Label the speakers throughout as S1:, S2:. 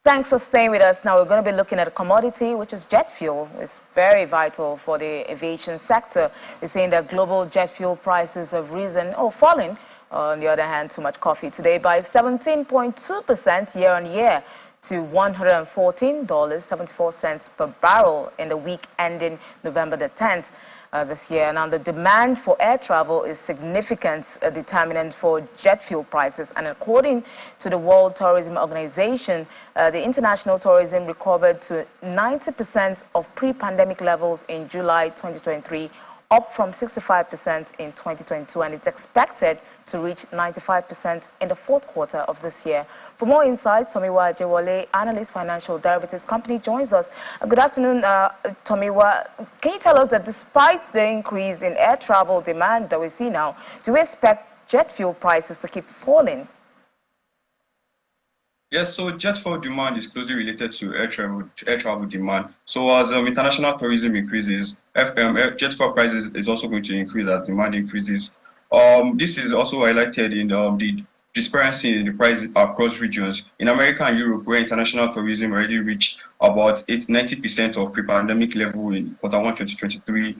S1: Thanks for staying with us. Now we're going to be looking at a commodity, which is jet fuel. It's very vital for the aviation sector. We're seeing that global jet fuel prices have risen or fallen. On the other hand, too much coffee today by 17.2% year on year to $114.74 per barrel in the week ending November the 10th. This year. Now, the demand for air travel is significant determinant for jet fuel prices. And according to the World Tourism Organization, the international tourism recovered to 90% of pre-pandemic levels in July 2023, up from 65% in 2022, and it's expected to reach 95% in the fourth quarter of this year. For more insights, Tomiwa Ajewole, analyst, financial derivatives company, joins us. Good afternoon, Tomiwa. Can you tell us that despite the increase in air travel demand that we see now, do we expect jet fuel prices to keep falling?
S2: Yes, so jet fuel demand is closely related to air travel demand. So as international tourism increases, jet fuel prices is also going to increase as demand increases. This is also highlighted in the disparity in the price across regions. In America and Europe, where international tourism already reached about 90% of pre-pandemic level in Q1 2023,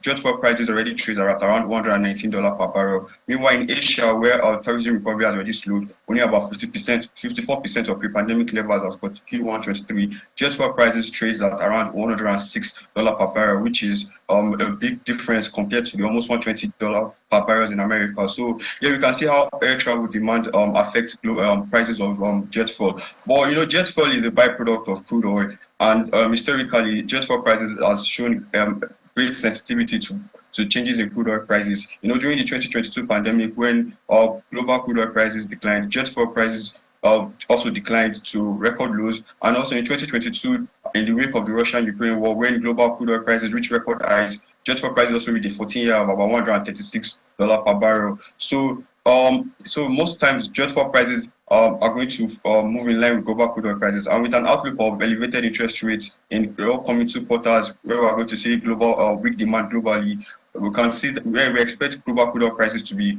S2: jet fuel prices already trade at around $119 per barrel. Meanwhile, in Asia, where tourism recovery has already slowed, only about 54% of pre-pandemic levels as for Q1 23, jet fuel prices trades at around $106 per barrel, which is a big difference compared to the almost $120 per barrel in America. So here we can see how air travel demand affects prices of jet fuel. But you know, jet fuel is a byproduct of crude oil, and historically, jet fuel prices has shown great sensitivity to changes in crude oil prices. You know, during the 2022 pandemic, when global crude oil prices declined, jet fuel prices also declined to record lows. And also in 2022, in the wake of the Russian-Ukraine war, when global crude oil prices reached record highs, jet fuel prices also reached a 14-year of about $136 per barrel. So most times jet fuel prices are going to move in line with global crude oil prices, and with an outlook of elevated interest rates in the upcoming 2 quarters, where we are going to see global weak demand globally, we can see that where we expect global crude oil prices to be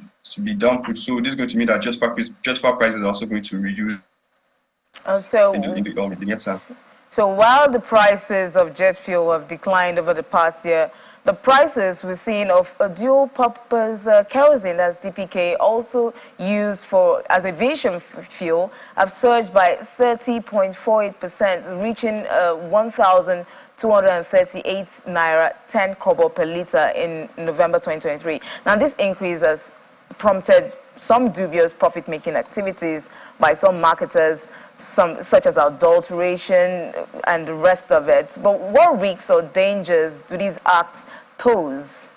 S2: downput. So this is going to mean that jet fuel prices are also going to reduce in the near term.
S1: So while the prices of jet fuel have declined over the past year, the prices we're seeing of a dual-purpose kerosene, that's DPK, also used as aviation fuel, have surged by 30.48%, reaching 1,238 naira 10 kobo per liter in November 2023. Now, this increase has prompted some dubious profit-making activities by some marketers, such as adulteration and the rest of it. But what risks or dangers do these acts pose?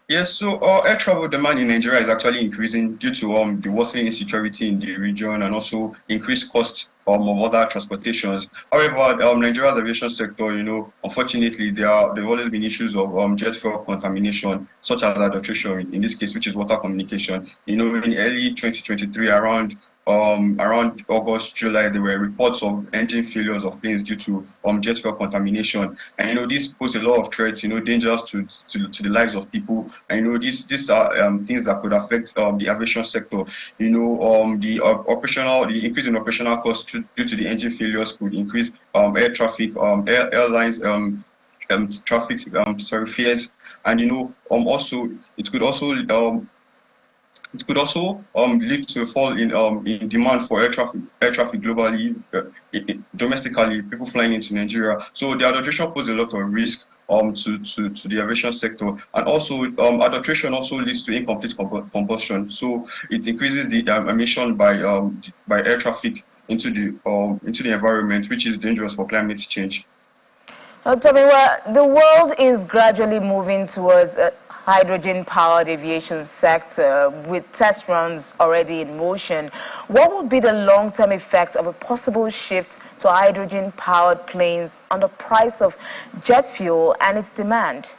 S2: Yes, so air travel demand in Nigeria is actually increasing due to the worsening insecurity in the region and also increased costs of other transportations. However, Nigeria's aviation sector, you know, unfortunately, there have always been issues of jet fuel contamination, such as adulteration in this case, which is water communication. You know, in early 2023, around August, July, there were reports of engine failures of planes due to jet fuel contamination, and you know this poses a lot of threats, you know, dangers to the lives of people, and you know these are things that could affect the aviation sector. You know, the increase in operational costs due to the engine failures could increase air traffic, airlines traffic fares, and you know also it could also lead to a fall in demand for air traffic globally, domestically, people flying into Nigeria. So the adulteration poses a lot of risk to the aviation sector, and also adulteration also leads to incomplete combustion. So it increases the emission by air traffic into the environment, which is dangerous for climate change.
S1: Tomiwa, the world is gradually moving towards hydrogen-powered aviation sector with test runs already in motion. What would be the long-term effect of a possible shift to hydrogen-powered planes on the price of jet fuel and its demand?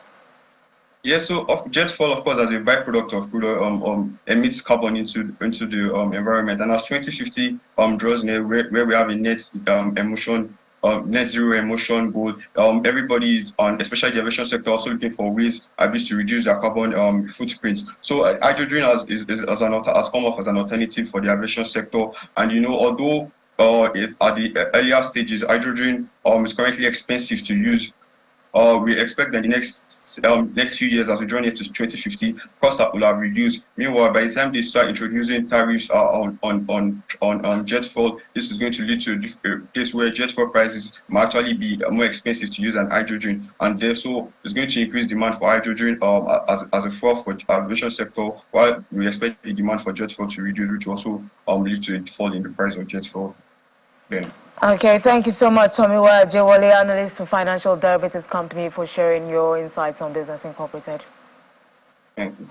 S2: Yes, so jet fuel, of course, as a byproduct of crude oil, emits carbon into the environment, and as 2050 draws near, where we have a net zero emission goal, everybody, especially the aviation sector, also looking for ways at least to reduce their carbon footprint. So hydrogen has come off as an alternative for the aviation sector, and you know, although at the earlier stages, hydrogen is currently expensive to use. We expect that the next few years, as we journey to 2050, costs will have reduced. Meanwhile, by the time they start introducing tariffs on jet fuel, this is going to lead to a case where jet fuel prices might actually be more expensive to use than hydrogen, and therefore it's going to increase demand for hydrogen as a fuel for the aviation sector, while we expect the demand for jet fuel to reduce, which also lead to a fall in the price of jet fuel. Then.
S1: Okay, thank you so much, Tomiwa Ajewole, analyst for Financial Derivatives Company, for sharing your insights on Business Incorporated.
S2: Thank you.